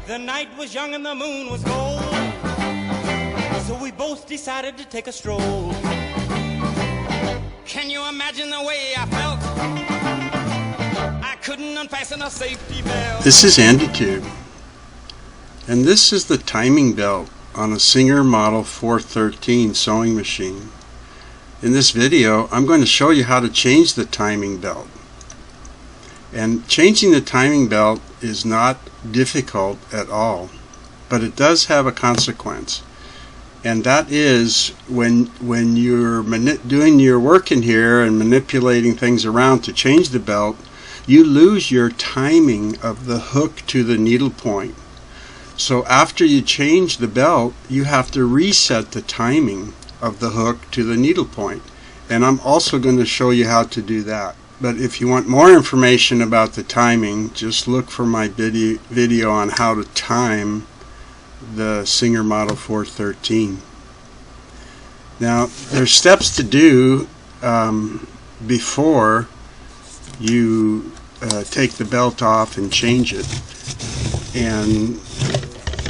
The night was young and the moon was gold, so we both decided to take a stroll. Can you imagine the way I felt? I couldn't unfasten a safety belt. This is Andy Tube, and this is the timing belt on a Singer Model 413 sewing machine. In this video, I'm going to show you how to change the timing belt. And changing the timing belt is not difficult at all, but it does have a consequence. And that is when you're doing your work in here and manipulating things around to change the belt, you lose your timing of the hook to the needle point. So after you change the belt, you have to reset the timing of the hook to the needle point. And I'm also going to show you how to do that. But if you want more information about the timing, just look for my video on how to time the Singer Model 413. Now, there's steps to do before you take the belt off and change it. And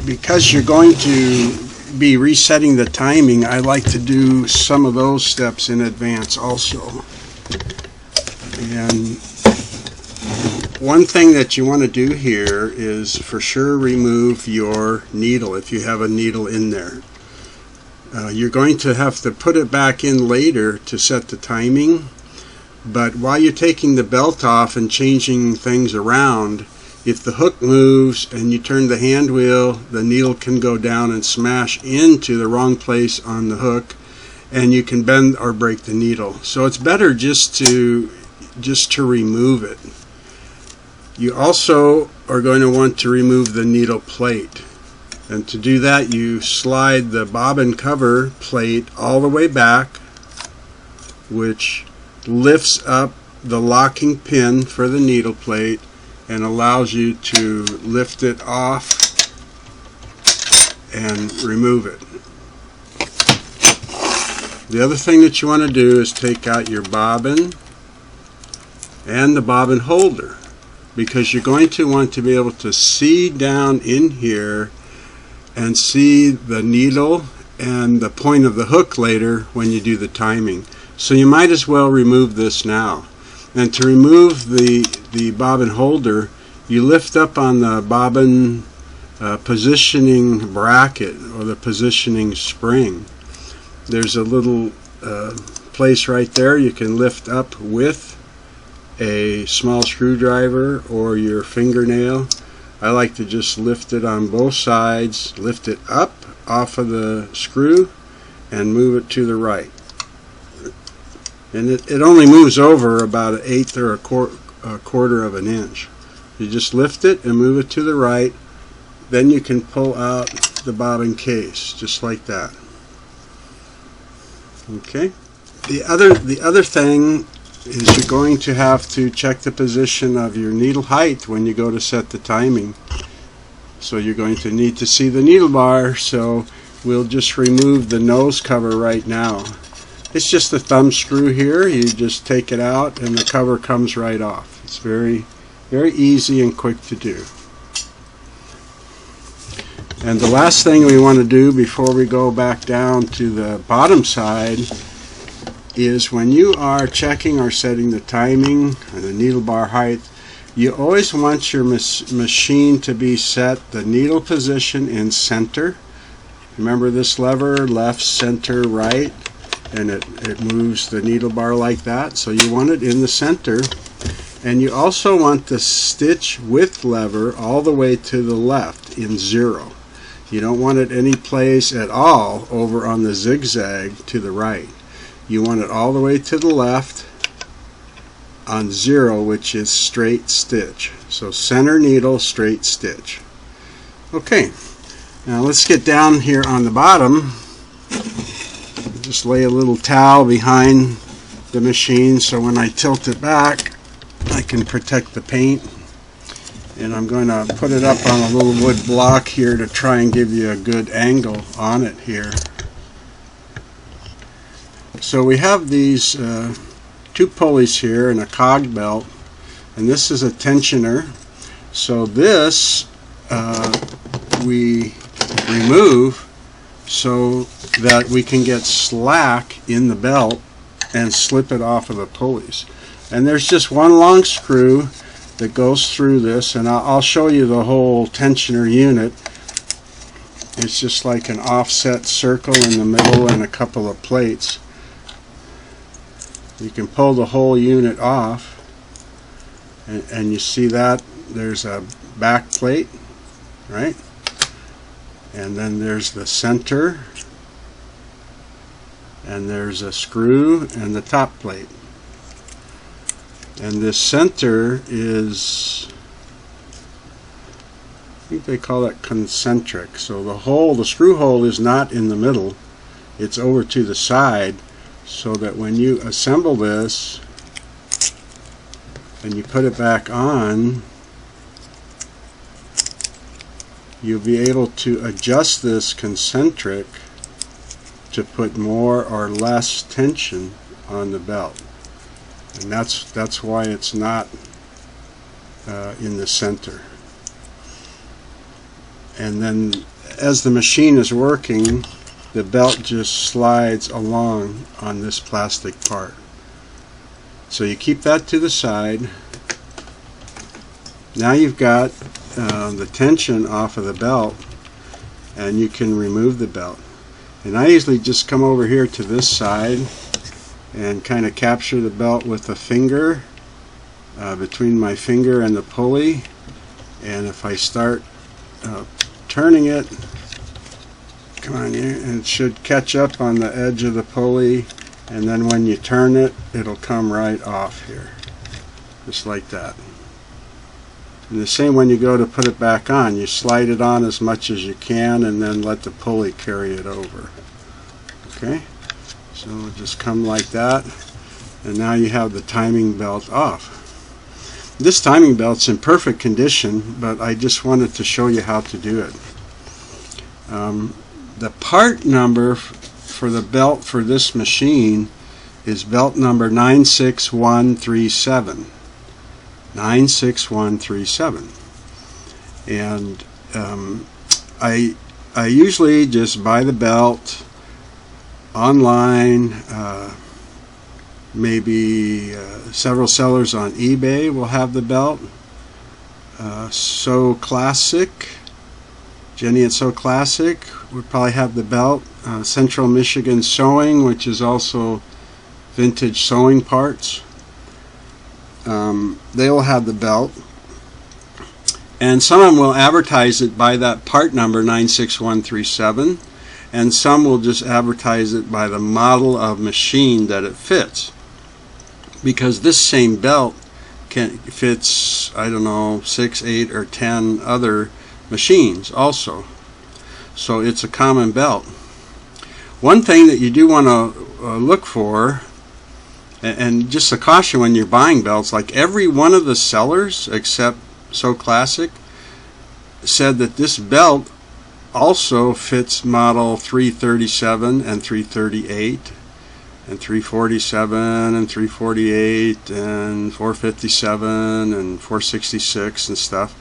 because you're going to be resetting the timing, I like to do some of those steps in advance also. And one thing that you want to do here is for sure remove your needle if you have a needle in there. You're going to have to put it back in later to set the timing, but while you're taking the belt off and changing things around, if the hook moves and you turn the hand wheel, the needle can go down and smash into the wrong place on the hook, and you can bend or break the needle. So it's better just to remove it. You also are going to want to remove the needle plate, and to do that you slide the bobbin cover plate all the way back, which lifts up the locking pin for the needle plate and allows you to lift it off and remove it. The other thing that you want to do is take out your bobbin and the bobbin holder, because you're going to want to be able to see down in here and see the needle and the point of the hook later when you do the timing. So you might as well remove this now. And to remove the bobbin holder, you lift up on the bobbin positioning bracket or the positioning spring. There's a little place right there you can lift up with a small screwdriver or your fingernail. I like to just lift it on both sides, lift it up off of the screw and move it to the right. And it only moves over about 1/8 or a quarter of an inch. You just lift it and move it to the right, then you can pull out the bobbin case just like that. Okay. The other thing is you're going to have to check the position of your needle height when you go to set the timing. So you're going to need to see the needle bar, so we'll just remove the nose cover right now. It's just a thumb screw here. You just take it out and the cover comes right off. It's very, very easy and quick to do. And the last thing we want to do before we go back down to the bottom side is when you are checking or setting the timing or the needle bar height, you always want your machine to be set the needle position in center. Remember this lever, left, center, right, and it moves the needle bar like that. So you want it in the center, and you also want the stitch width lever all the way to the left in 0. You don't want it any place at all over on the zigzag to the right. You want it all the way to the left on 0, which is straight stitch. So center needle, straight stitch. Okay, now let's get down here on the bottom. Just lay a little towel behind the machine so when I tilt it back I can protect the paint. And I'm going to put it up on a little wood block here to try and give you a good angle on it here. So we have these 2 pulleys here and a cog belt, and this is a tensioner. So this we remove so that we can get slack in the belt and slip it off of the pulleys. And there's just one long screw that goes through this, and I'll show you the whole tensioner unit. It's just like an offset circle in the middle and a couple of plates. You can pull the whole unit off, and you see that there's a back plate, right? And then there's the center, and there's a screw and the top plate. And this center is, I think they call it concentric. So the screw hole is not in the middle, it's over to the side, so that when you assemble this and you put it back on, you'll be able to adjust this concentric to put more or less tension on the belt. And that's why it's not in the center. And then as the machine is working, the belt just slides along on this plastic part. So you keep that to the side. Now you've got the tension off of the belt, and you can remove the belt. And I usually just come over here to this side and kind of capture the belt with a finger between my finger and the pulley, and if I start turning it, come on here, and it should catch up on the edge of the pulley, and then when you turn it, it'll come right off here, just like that. And the same when you go to put it back on, you slide it on as much as you can and then let the pulley carry it over. Okay, so it'll just come like that, and now you have the timing belt off. This timing belt's in perfect condition, but I just wanted to show you how to do it. The part number for the belt for this machine is belt number 96137. 96137. And I usually just buy the belt online. Maybe several sellers on eBay will have the belt. So Classic, Jenny and So Classic would probably have the belt. Central Michigan Sewing, which is also vintage sewing parts, they will have the belt. And some of them will advertise it by that part number 96137, and some will just advertise it by the model of machine that it fits, because this same belt fits, I don't know, 6, 8, or 10 other machines also. So it's a common belt. One thing that you do want to look for, and just a caution when you're buying belts, like every one of the sellers except So Classic said that this belt also fits model 337 and 338 and 347 and 348 and 457 and 466 and stuff.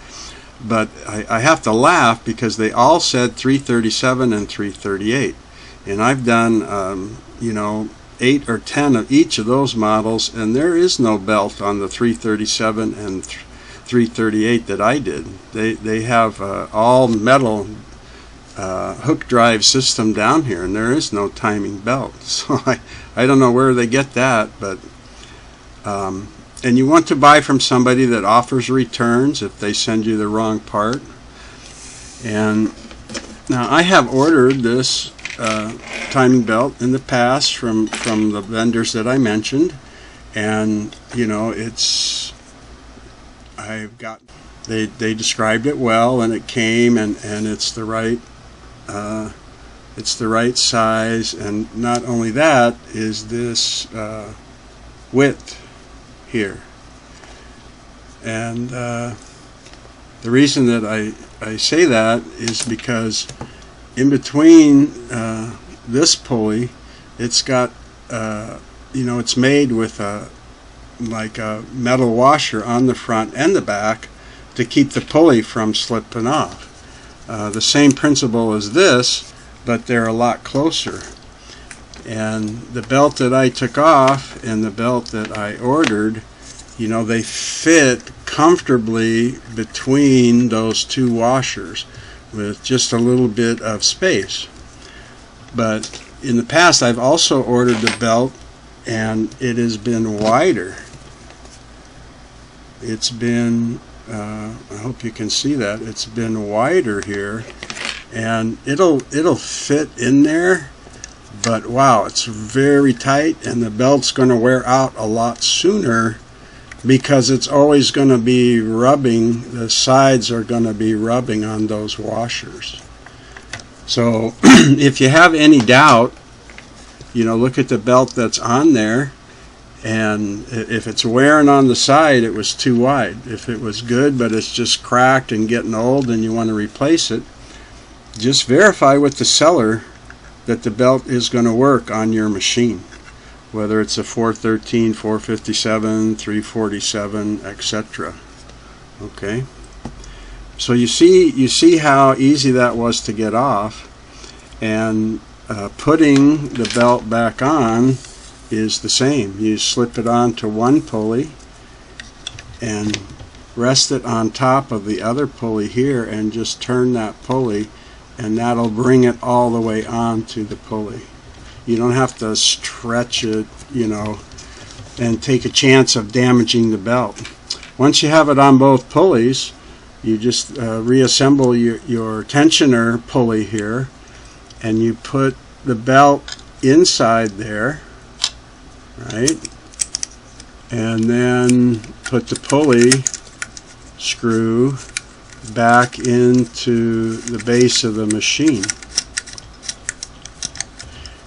But I have to laugh because they all said 337 and 338, and I've done 8 or 10 of each of those models, and there is no belt on the 337 and 338 that I did. They have all metal hook drive system down here, and there is no timing belt. So I don't know where they get that, but and you want to buy from somebody that offers returns if they send you the wrong part. And now I have ordered this timing belt in the past from the vendors that I mentioned, and they described it well, and it came, and it's the right size. And not only that, is this width here. And the reason that I say that is because in between this pulley, it's got it's made with like a metal washer on the front and the back to keep the pulley from slipping off. the same principle as this, but they're a lot closer. And the belt that I took off and the belt that I ordered, you know, they fit comfortably between those two washers with just a little bit of space. But in the past I've also ordered the belt and it has been wider. It's been, I hope you can see that, it's been wider here, and it'll fit in there, but wow, it's very tight, and the belt's going to wear out a lot sooner because it's always going to be rubbing, the sides are going to be rubbing on those washers. So if you have any doubt, you know, look at the belt that's on there, and if it's wearing on the side, it was too wide. If it was good but it's just cracked and getting old and you want to replace it, just verify with the seller that the belt is going to work on your machine, whether it's a 413, 457, 347, etc. Okay, so you see how easy that was to get off, and putting the belt back on is the same. You slip it onto one pulley and rest it on top of the other pulley here and just turn that pulley, and that'll bring it all the way onto the pulley. You don't have to stretch it, you know, and take a chance of damaging the belt. Once you have it on both pulleys, you just reassemble your tensioner pulley here, and you put the belt inside there, right, and then put the pulley screw back into the base of the machine.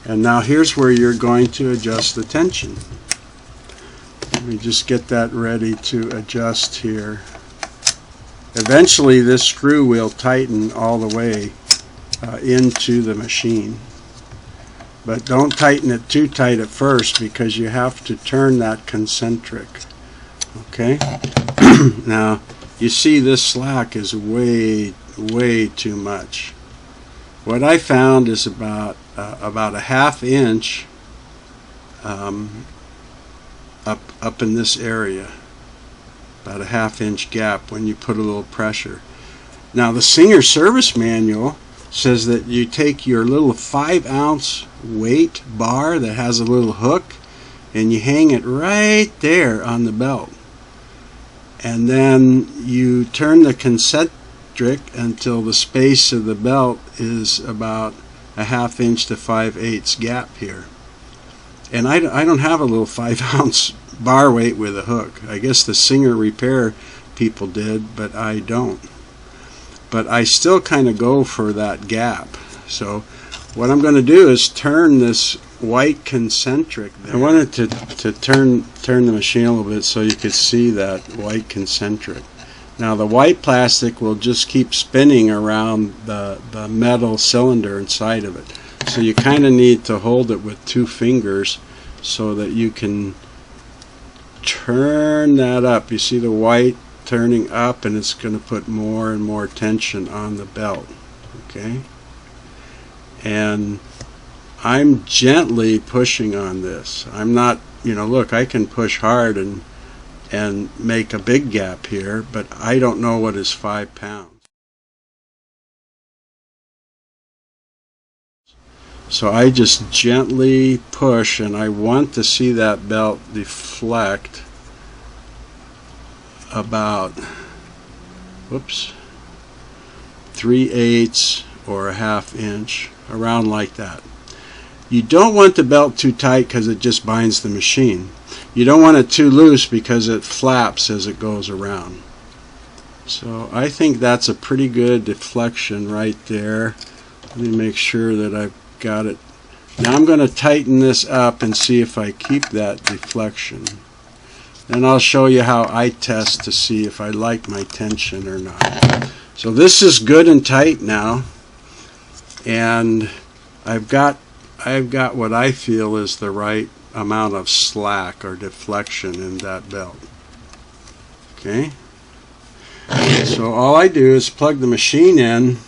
And now here's where you're going to adjust the tension. Let me just get that ready to adjust here. Eventually this screw will tighten all the way into the machine. But don't tighten it too tight at first, because you have to turn that concentric. Okay? Now, you see this slack is way too much. What I found is about a ½ inch up in this area. About a ½ inch gap when you put a little pressure. Now, the Singer service manual says that you take your little 5-ounce weight bar that has a little hook and you hang it right there on the belt, and then you turn the concentric until the space of the belt is about a ½ inch to 5/8 gap here. And I don't have a little 5-ounce bar weight with a hook. I guess the Singer repair people did, but I don't. But I still kind of go for that gap. So what I'm going to do is turn this white concentric there. I wanted to turn the machine a little bit so you could see that white concentric. Now the white plastic will just keep spinning around the metal cylinder inside of it. So you kind of need to hold it with 2 fingers so that you can turn that up. You see the white turning up, and it's going to put more and more tension on the belt. Okay? And I'm gently pushing on this. I'm not, you know, look, I can push hard and make a big gap here, but I don't know what is 5 pounds. So I just gently push, and I want to see that belt deflect about, 3/8 or a ½ inch, around like that. You don't want the belt too tight because it just binds the machine. You don't want it too loose because it flaps as it goes around. So I think that's a pretty good deflection right there. Let me make sure that I've got it. Now I'm going to tighten this up and see if I keep that deflection. Then I'll show you how I test to see if I like my tension or not. So this is good and tight now, and I've got what I feel is the right amount of slack or deflection in that belt. Okay? So all I do is plug the machine in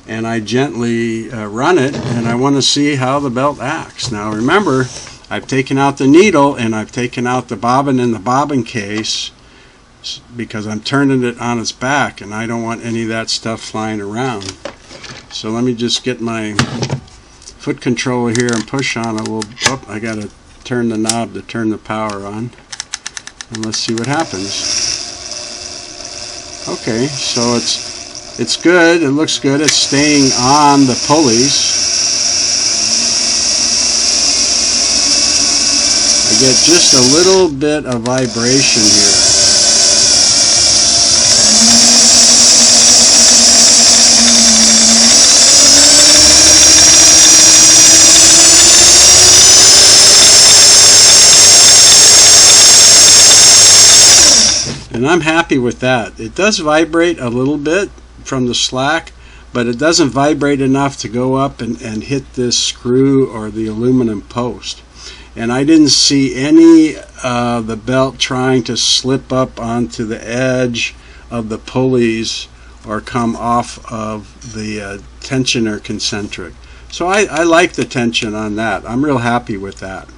and I gently run it, and I want to see how the belt acts. Now remember, I've taken out the needle and I've taken out the bobbin in the bobbin case because I'm turning it on its back, and I don't want any of that stuff flying around. So let me just get my foot controller here and push on it. Oh, I got to turn the knob to turn the power on, and let's see what happens. Okay, so it's good. It looks good. It's staying on the pulleys. I get just a little bit of vibration here. And I'm happy with that. It does vibrate a little bit from the slack, but it doesn't vibrate enough to go up and hit this screw or the aluminum post. And I didn't see any the belt trying to slip up onto the edge of the pulleys or come off of the tensioner concentric. So I like the tension on that. I'm real happy with that.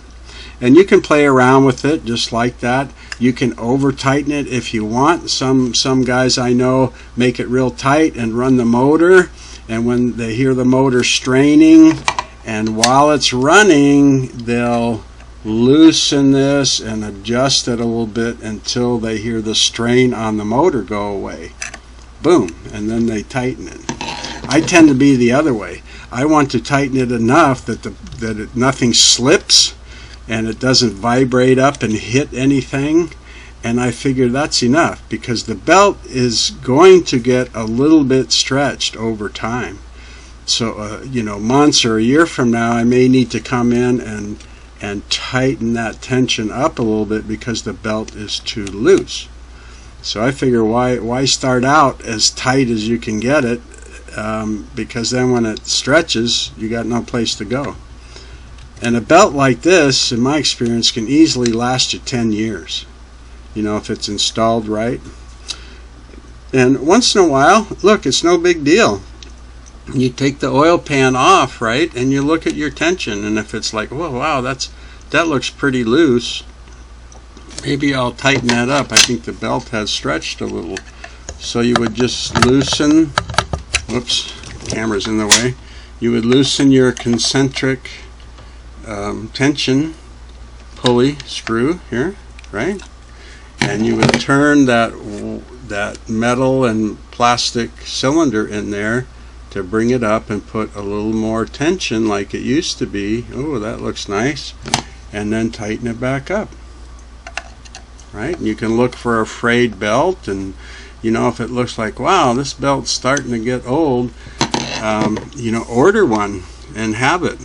And you can play around with it just like that. You can over tighten it if you want. Some guys I know make it real tight and run the motor, and when they hear the motor straining, and while it's running, they'll loosen this and adjust it a little bit until they hear the strain on the motor go away. Boom, and then they tighten it. I tend to be the other way. I want to tighten it enough that nothing slips and it doesn't vibrate up and hit anything, and I figure that's enough because the belt is going to get a little bit stretched over time. So you know, months or a year from now, I may need to come in and tighten that tension up a little bit because the belt is too loose. So I figure why start out as tight as you can get it, because then when it stretches, you got no place to go. And a belt like this, in my experience, can easily last you 10 years, you know, if it's installed right. And once in a while, look, it's no big deal. You take the oil pan off, right, and you look at your tension, and if it's like, whoa, wow, that looks pretty loose, maybe I'll tighten that up. I think the belt has stretched a little. So you would just loosen, whoops, camera's in the way. You would loosen your concentric tension pulley screw here, right? And you would turn that metal and plastic cylinder in there to bring it up and put a little more tension like it used to be. Oh, that looks nice. And then tighten it back up, right? And you can look for a frayed belt, and you know, if it looks like, wow, this belt's starting to get old, you know, order one and have it.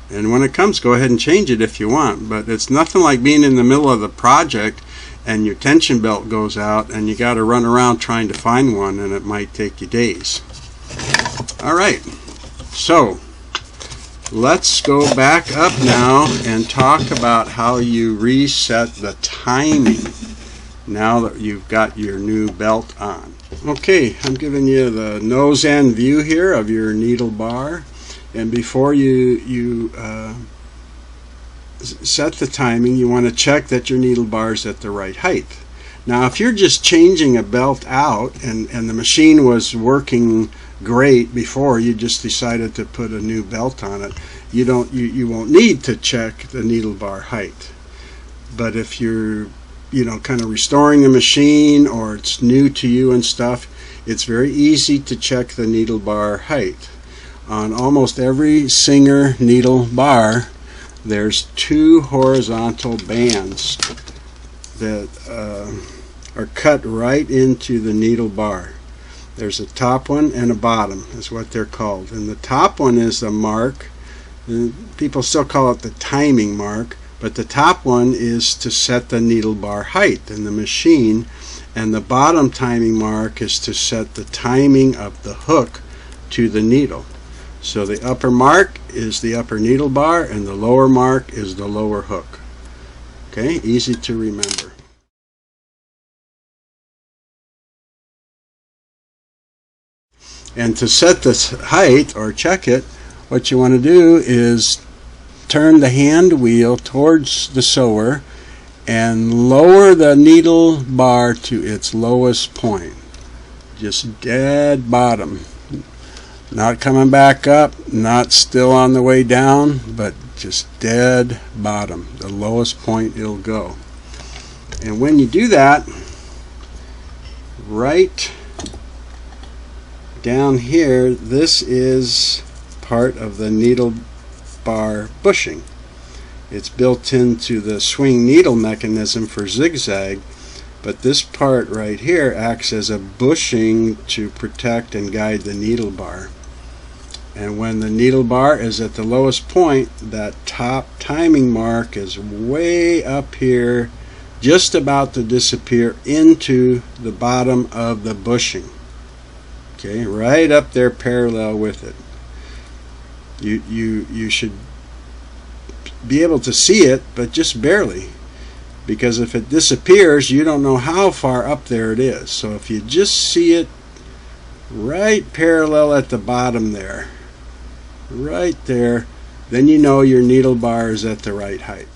And when it comes, go ahead and change it if you want. But it's nothing like being in the middle of the project and your tension belt goes out and you got to run around trying to find one, and it might take you days. All right, so let's go back up now and talk about how you reset the timing now that you've got your new belt on. Okay, I'm giving you the nose end view here of your needle bar. And before you set the timing, you want to check that your needle bar is at the right height. Now, if you're just changing a belt out and the machine was working great before, you just decided to put a new belt on it, you won't need to check the needle bar height. But if you're, you know, kind of restoring the machine, or it's new to you and stuff, it's very easy to check the needle bar height. On almost every Singer needle bar, there's two horizontal bands that are cut right into the needle bar. There's a top one and a bottom, is what they're called. And the top one is the mark. People still call it the timing mark, but the top one is to set the needle bar height in the machine, and the bottom timing mark is to set the timing of the hook to the needle. So the upper mark is the upper needle bar, and the lower mark is the lower hook. Okay, easy to remember. And to set this height or check it, what you want to do is turn the hand wheel towards the sewer and lower the needle bar to its lowest point. Just dead bottom. Not coming back up, not still on the way down, but just dead bottom, the lowest point it'll go. And when you do that, right down here, this is part of the needle bar bushing. It's built into the swing needle mechanism for zigzag, but this part right here acts as a bushing to protect and guide the needle bar. And when the needle bar is at the lowest point, that top timing mark is way up here, just about to disappear into the bottom of the bushing. Okay, right up there parallel with it. You should be able to see it, but just barely, because if it disappears, you don't know how far up there it is. So if you just see it right parallel at the bottom there, right there, then you know your needle bar is at the right height.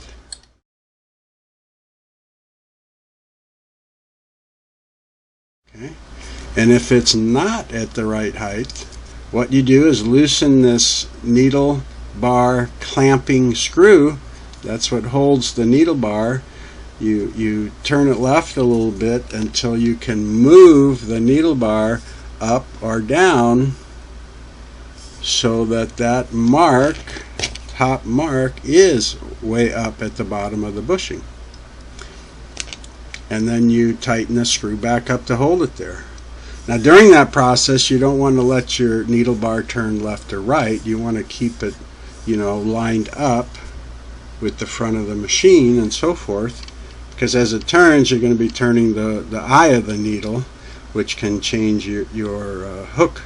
Okay. And if it's not at the right height, what you do is loosen this needle bar clamping screw. That's what holds the needle bar. You turn it left a little bit until you can move the needle bar up or down, so that that mark, top mark, is way up at the bottom of the bushing. And then you tighten the screw back up to hold it there. Now during that process, you don't want to let your needle bar turn left or right. You want to keep it, lined up with the front of the machine and so forth, because as it turns, you're going to be turning the eye of the needle, which can change your hook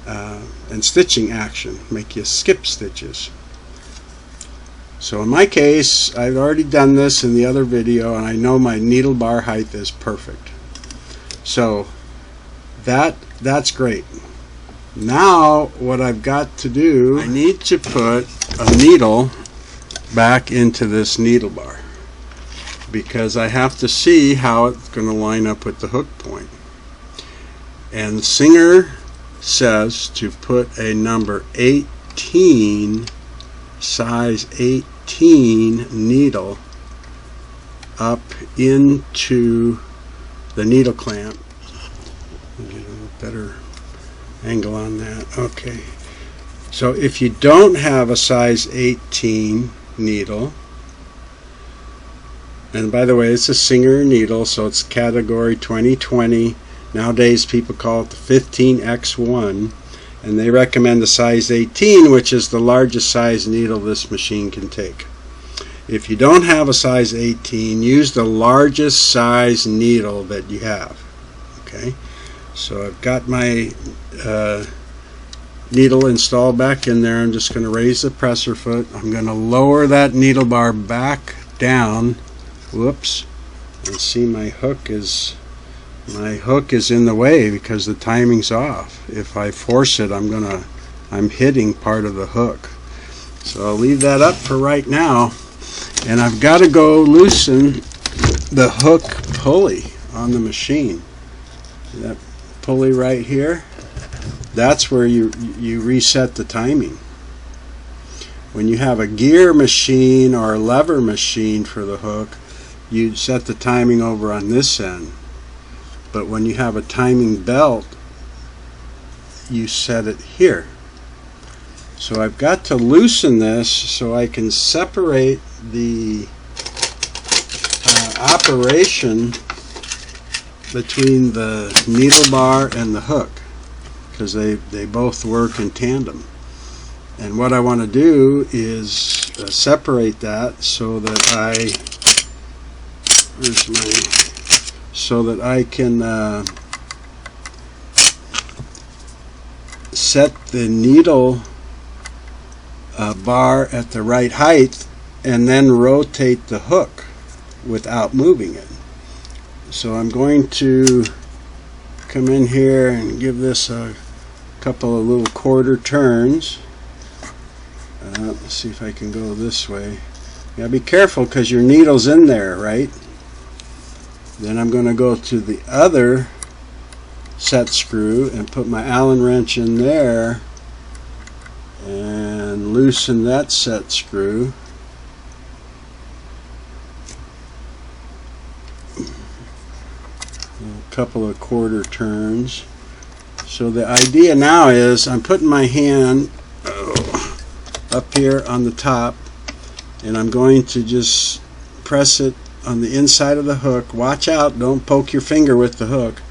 and stitching action, make you skip stitches. So in my case, I've already done this in the other video, and I know my needle bar height is perfect. So that's great. Now what I've got to do, I need to put a needle back into this needle bar, because I have to see how it's going to line up with the hook point. And Singer says to put a number 18, size 18 needle up into the needle clamp. Get a better angle on that. Okay. So if you don't have a size 18 needle, and by the way, it's a Singer needle, so it's category 2020. Nowadays people call it the 15X1, and they recommend a size 18, which is the largest size needle this machine can take. If you don't have a size 18, use the largest size needle that you have. Okay, so I've got my needle installed back in there. I'm just going to raise the presser foot. I'm going to lower that needle bar back down. Whoops, and see, my hook is in the way because the timing's off. If I force it, I'm hitting part of the hook. So I'll leave that up for right now, and I've got to go loosen the hook pulley on the machine. That pulley right here, that's where you reset the timing. When you have a gear machine or a lever machine for the hook, you set the timing over on this end. But when you have a timing belt, you set it here. So I've got to loosen this so I can separate the operation between the needle bar and the hook, because they both work in tandem. And what I want to do is separate that so that I can set the needle bar at the right height and then rotate the hook without moving it. So I'm going to come in here and give this a couple of little quarter turns. Let's see if I can go this way. You gotta be careful because your needle's in there, right? Then I'm going to go to the other set screw and put my Allen wrench in there and loosen that set screw. A couple of quarter turns. So the idea now is I'm putting my hand up here on the top, and I'm going to just press it on the inside of the hook. Watch out, don't poke your finger with the hook.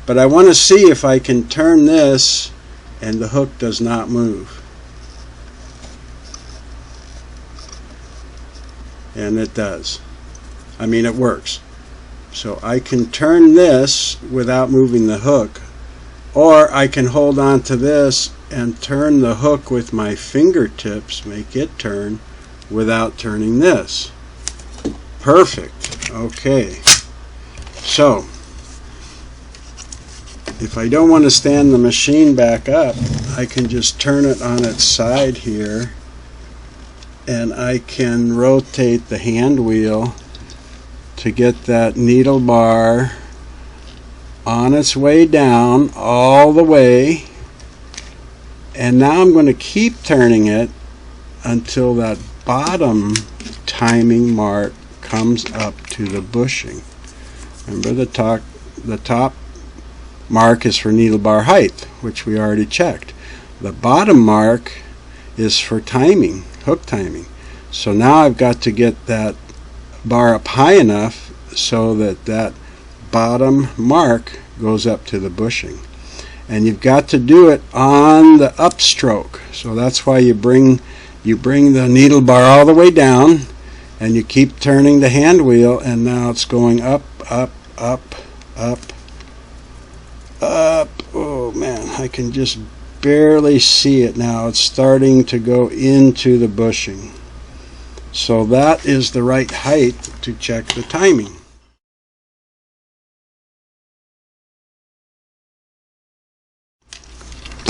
But I want to see if I can turn this and the hook does not move. And it does. I mean, it works. So I can turn this without moving the hook, or I can hold on to this and turn the hook with my fingertips, make it turn without turning this. Perfect. Okay. So if I don't want to stand the machine back up, I can just turn it on its side here, and I can rotate the hand wheel to get that needle bar on its way down all the way. And now I'm going to keep turning it until that bottom timing mark comes up to the bushing. Remember, the top mark is for needle bar height, which we already checked. The bottom mark is for timing, hook timing. So now I've got to get that bar up high enough so that that bottom mark goes up to the bushing. And you've got to do it on the upstroke. So that's why you bring the needle bar all the way down, and you keep turning the hand wheel, and now it's going up, up, up, up, up. Oh man, I can just barely see it now. It's starting to go into the bushing. So that is the right height to check the timing.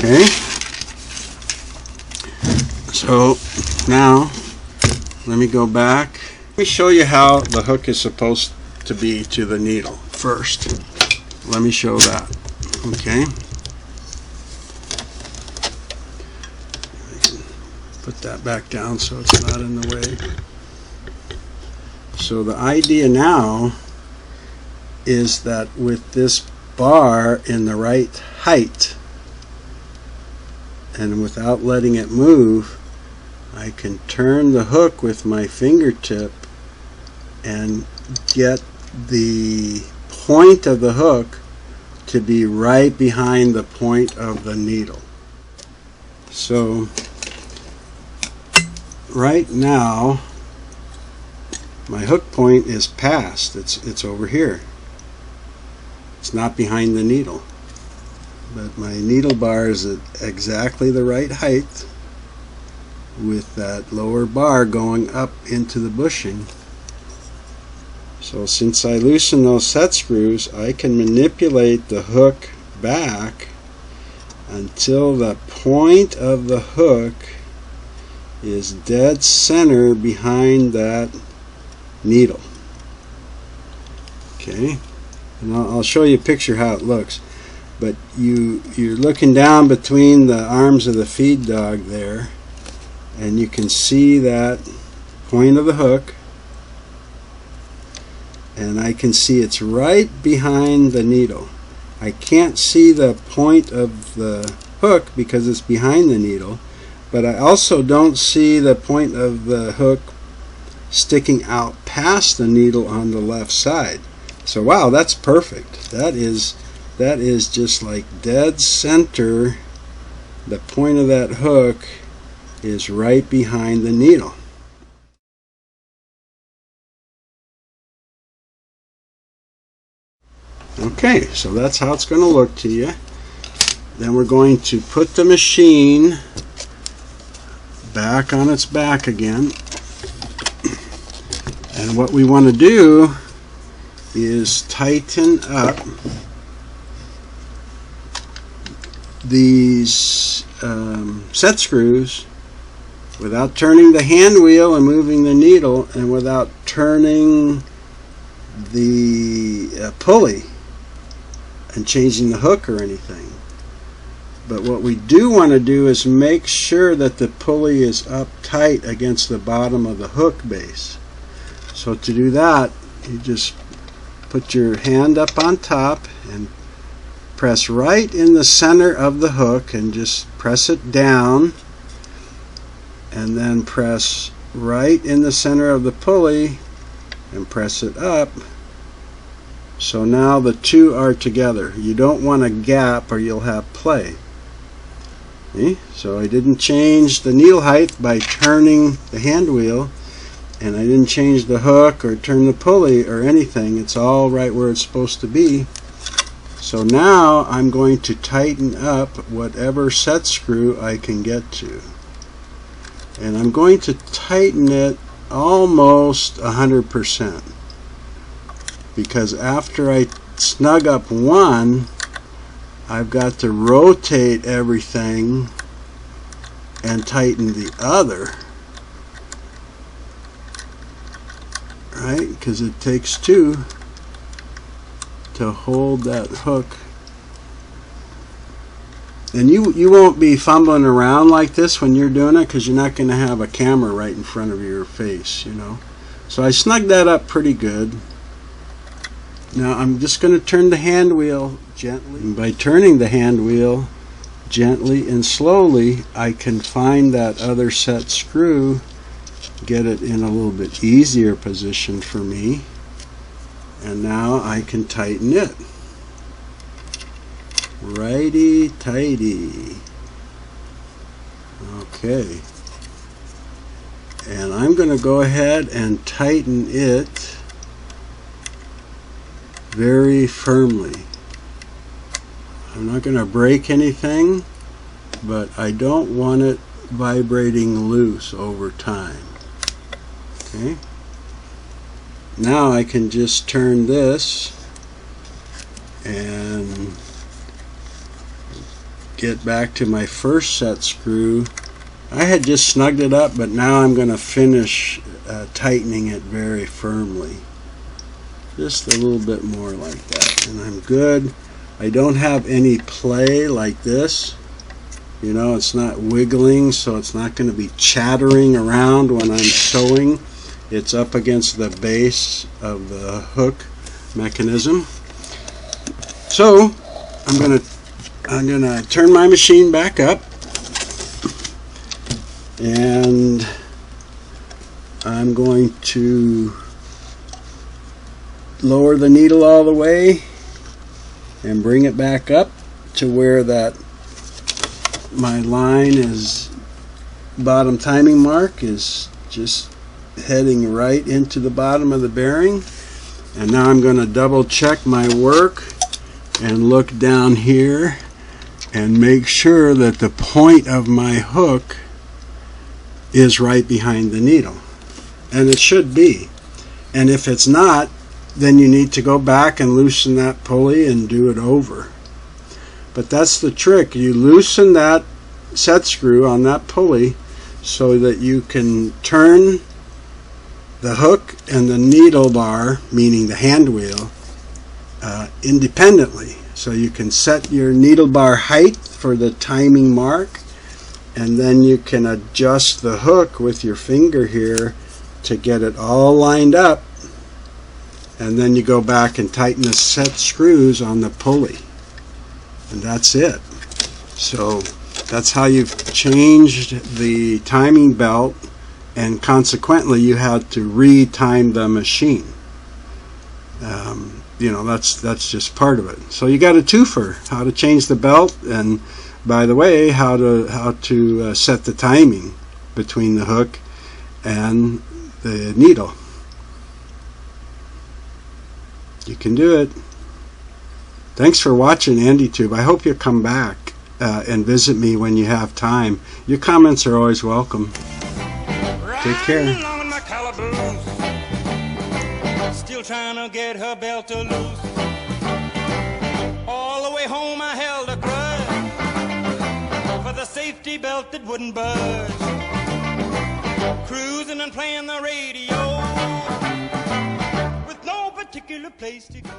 Okay, so now let me go back. Let me show you how the hook is supposed to be to the needle first. Let me show that. Okay, I can put that back down so it's not in the way. So the idea now is that with this bar in the right height, and without letting it move, I can turn the hook with my fingertip and get the point of the hook to be right behind the point of the needle. So right now my hook point is past. It's over here. It's not behind the needle. But my needle bar is at exactly the right height with that lower bar going up into the bushing. So since I loosen those set screws, I can manipulate the hook back until the point of the hook is dead center behind that needle. Okay, and I'll show you a picture how it looks. But you're looking down between the arms of the feed dog there, and you can see that point of the hook, and I can see it's right behind the needle. I can't see the point of the hook because it's behind the needle, but I also don't see the point of the hook sticking out past the needle on the left side. So wow, that's perfect. That is just like dead center. The point of that hook is right behind the needle. Okay, so that's how it's going to look to you. Then we're going to put the machine back on its back again. And what we want to do is tighten up these set screws without turning the hand wheel and moving the needle, and without turning the pulley and changing the hook or anything. But what we do want to do is make sure that the pulley is up tight against the bottom of the hook base. So to do that, you just put your hand up on top and press right in the center of the hook and just press it down, and then press right in the center of the pulley and press it up. So now the two are together. You don't want a gap or you'll have play. See? So I didn't change the needle height by turning the hand wheel, and I didn't change the hook or turn the pulley or anything. It's all right where it's supposed to be. So now I'm going to tighten up whatever set screw I can get to. And I'm going to tighten it almost 100%. Because after I snug up one, I've got to rotate everything and tighten the other. Right? Because it takes two to hold that hook. And you won't be fumbling around like this when you're doing it, because you're not going to have a camera right in front of your face, you know. So I snugged that up pretty good. Now I'm just going to turn the hand wheel gently. And by turning the hand wheel gently and slowly, I can find that other set screw, get it in a little bit easier position for me, and now I can tighten it. Righty tighty. Okay. And I'm going to go ahead and tighten it very firmly. I'm not going to break anything, but I don't want it vibrating loose over time. Okay. Now I can just turn this and get back to my first set screw. I had just snugged it up, but now I'm going to finish tightening it very firmly. Just a little bit more like that, and I'm good. I don't have any play like this. You know, it's not wiggling, so it's not going to be chattering around when I'm sewing. It's up against the base of the hook mechanism. So I'm gonna turn my machine back up, and I'm going to lower the needle all the way and bring it back up to where that my line is, bottom timing mark is just heading right into the bottom of the bearing. And now I'm going to double check my work and look down here and make sure that the point of my hook is right behind the needle, and it should be. And if it's not, then you need to go back and loosen that pulley and do it over. But that's the trick. You loosen that set screw on that pulley so that you can turn the hook and the needle bar, meaning the hand wheel, independently. So you can set your needle bar height for the timing mark, and then you can adjust the hook with your finger here to get it all lined up, and then you go back and tighten the set screws on the pulley, and that's it. So that's how you've changed the timing belt, and consequently you had to re-time the machine. You know, that's just part of it. So you got a twofer: how to change the belt, and by the way, how to set the timing between the hook and the needle. You can do it. Thanks for watching AndyTube. I hope you'll come back and visit me when you have time. Your comments are always welcome. Take care. Still trying to get her belt to loose. All the way home I held a grudge. empty belt that wouldn't budge. Cruising and playing the radio with no particular place to go.